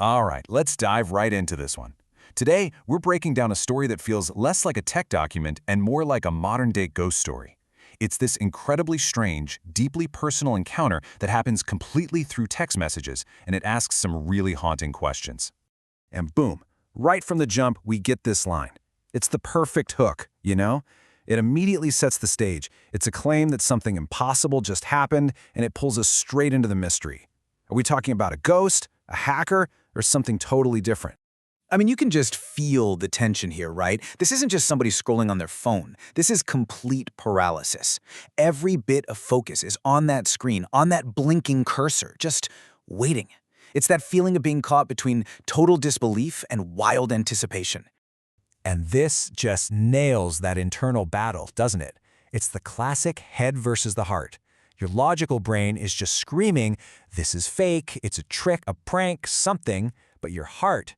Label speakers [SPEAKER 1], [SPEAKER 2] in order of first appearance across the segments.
[SPEAKER 1] All right, let's dive right into this one. Today, we're breaking down a story that feels less like a tech document and more like a modern-day ghost story. It's this incredibly strange, deeply personal encounter that happens completely through text messages, and it asks some really haunting questions. And boom, right from the jump, we get this line. It's the perfect hook, you know? It immediately sets the stage. It's a claim that something impossible just happened, and it pulls us straight into the mystery. Are we talking about a ghost, a hacker, or something totally different?
[SPEAKER 2] I mean, you can just feel the tension here, right? This isn't just somebody scrolling on their phone. This is complete paralysis. Every bit of focus is on that screen, on that blinking cursor, just waiting. It's that feeling of being caught between total disbelief and wild anticipation.
[SPEAKER 3] And this just nails that internal battle, doesn't it? It's the classic head versus the heart. Your logical brain is just screaming, this is fake, it's a trick, a prank, something, but your heart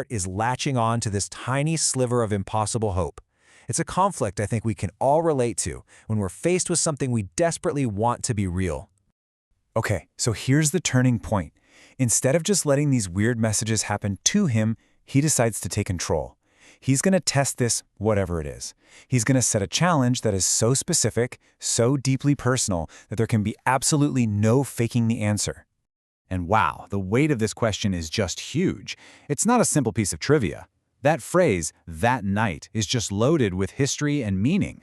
[SPEAKER 3] is latching on to this tiny sliver of impossible hope. It's a conflict I think we can all relate to when we're faced with something we desperately want to be real. Okay, so here's the turning point. Instead of just letting these weird messages happen to him, he decides to take control. He's going to test this, whatever it is. He's going to set a challenge that is so specific, so deeply personal, that there can be absolutely no faking the answer.
[SPEAKER 4] And wow, the weight of this question is just huge. It's not a simple piece of trivia. That phrase, that night, is just loaded with history and meaning.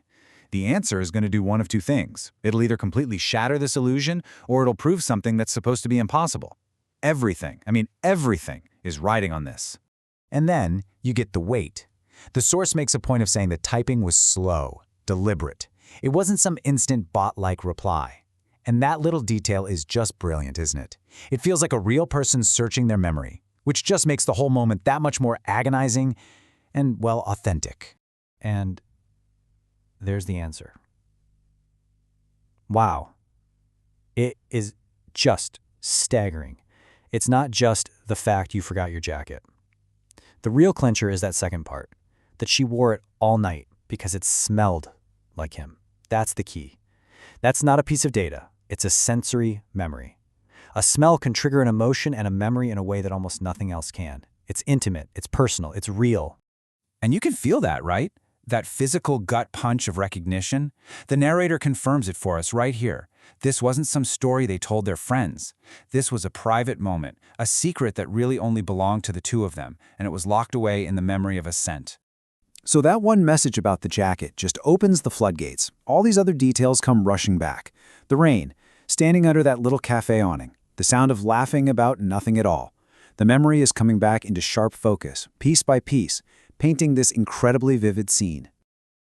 [SPEAKER 4] The answer is going to do one of two things. It'll either completely shatter this illusion, or it'll prove something that's supposed to be impossible. Everything, everything, is riding on this.
[SPEAKER 3] And then you get the weight. The source makes a point of saying that typing was slow, deliberate. It wasn't some instant bot-like reply. And that little detail is just brilliant, isn't it? It feels like a real person searching their memory, which just makes the whole moment that much more agonizing and, well, authentic. And there's the answer. Wow. It is just staggering. It's not just the fact you forgot your jacket. The real clincher is that second part, that she wore it all night because it smelled like him. That's the key. That's not a piece of data. It's a sensory memory. A smell can trigger an emotion and a memory in a way that almost nothing else can. It's intimate, it's personal, it's real.
[SPEAKER 4] And you can feel that, right? That physical gut punch of recognition. The narrator confirms it for us right here. This wasn't some story they told their friends. This was a private moment, a secret that really only belonged to the two of them, and it was locked away in the memory of a scent.
[SPEAKER 2] So that one message about the jacket just opens the floodgates. All these other details come rushing back. The rain, standing under that little cafe awning, the sound of laughing about nothing at all. The memory is coming back into sharp focus, piece by piece, painting this incredibly vivid scene.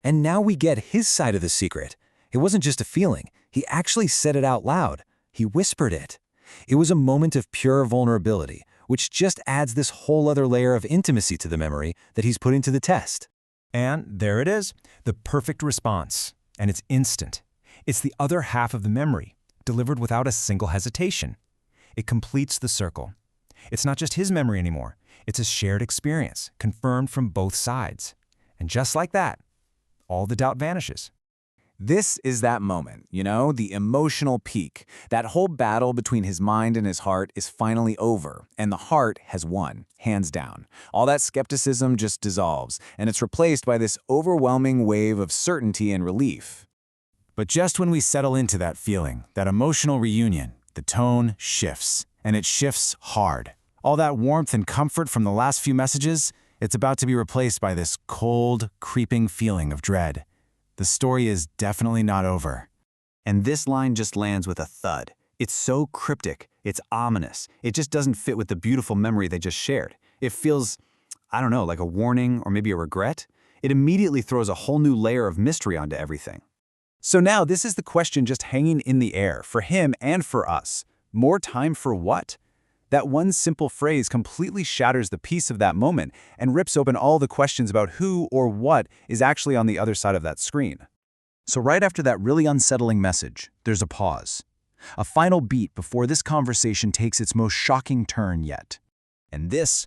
[SPEAKER 3] And now we get his side of the secret. It wasn't just a feeling. He actually said it out loud. He whispered it. It was a moment of pure vulnerability, which just adds this whole other layer of intimacy to the memory that he's putting to the test. And there it is, the perfect response. And it's instant. It's the other half of the memory, delivered without a single hesitation. It completes the circle. It's not just his memory anymore. It's a shared experience, confirmed from both sides. And just like that, all the doubt vanishes.
[SPEAKER 2] This is that moment, the emotional peak. That whole battle between his mind and his heart is finally over, and the heart has won, hands down. All that skepticism just dissolves, and it's replaced by this overwhelming wave of certainty and relief.
[SPEAKER 4] But just when we settle into that feeling, that emotional reunion, the tone shifts, and it shifts hard. All that warmth and comfort from the last few messages, it's about to be replaced by this cold, creeping feeling of dread. The story is definitely not over.
[SPEAKER 2] And this line just lands with a thud. It's so cryptic, it's ominous. It just doesn't fit with the beautiful memory they just shared. It feels, like a warning or maybe a regret. It immediately throws a whole new layer of mystery onto everything. So now this is the question just hanging in the air for him and for us. More time for what? That one simple phrase completely shatters the peace of that moment and rips open all the questions about who or what is actually on the other side of that screen. So right after that really unsettling message, there's a pause. A final beat before this conversation takes its most shocking turn yet. And this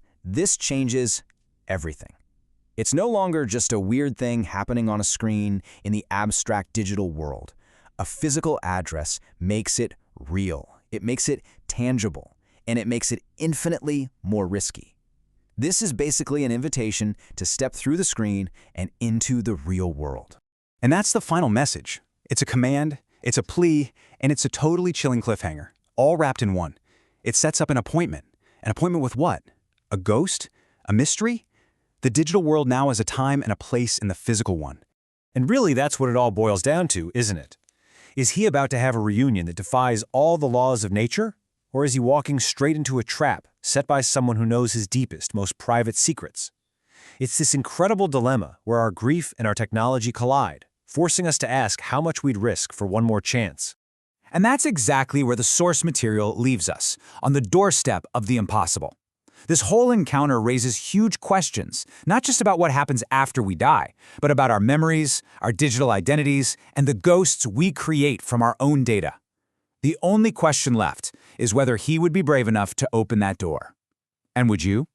[SPEAKER 2] changes everything. It's no longer just a weird thing happening on a screen in the abstract digital world. A physical address makes it real. It makes it tangible. and it makes it infinitely more risky. This is basically an invitation to step through the screen and into the real world.
[SPEAKER 4] And that's the final message. It's a command, it's a plea, and it's a totally chilling cliffhanger, all wrapped in one. It sets up an appointment. An appointment with what? A ghost? A mystery? The digital world now has a time and a place in the physical one.
[SPEAKER 3] And really, that's what it all boils down to, isn't it? Is he about to have a reunion that defies all the laws of nature? Or is he walking straight into a trap set by someone who knows his deepest, most private secrets? It's this incredible dilemma where our grief and our technology collide, forcing us to ask how much we'd risk for one more chance.
[SPEAKER 2] And that's exactly where the source material leaves us, on the doorstep of the impossible. This whole encounter raises huge questions, not just about what happens after we die, but about our memories, our digital identities, and the ghosts we create from our own data. The only question left is whether he would be brave enough to open that door. And would you?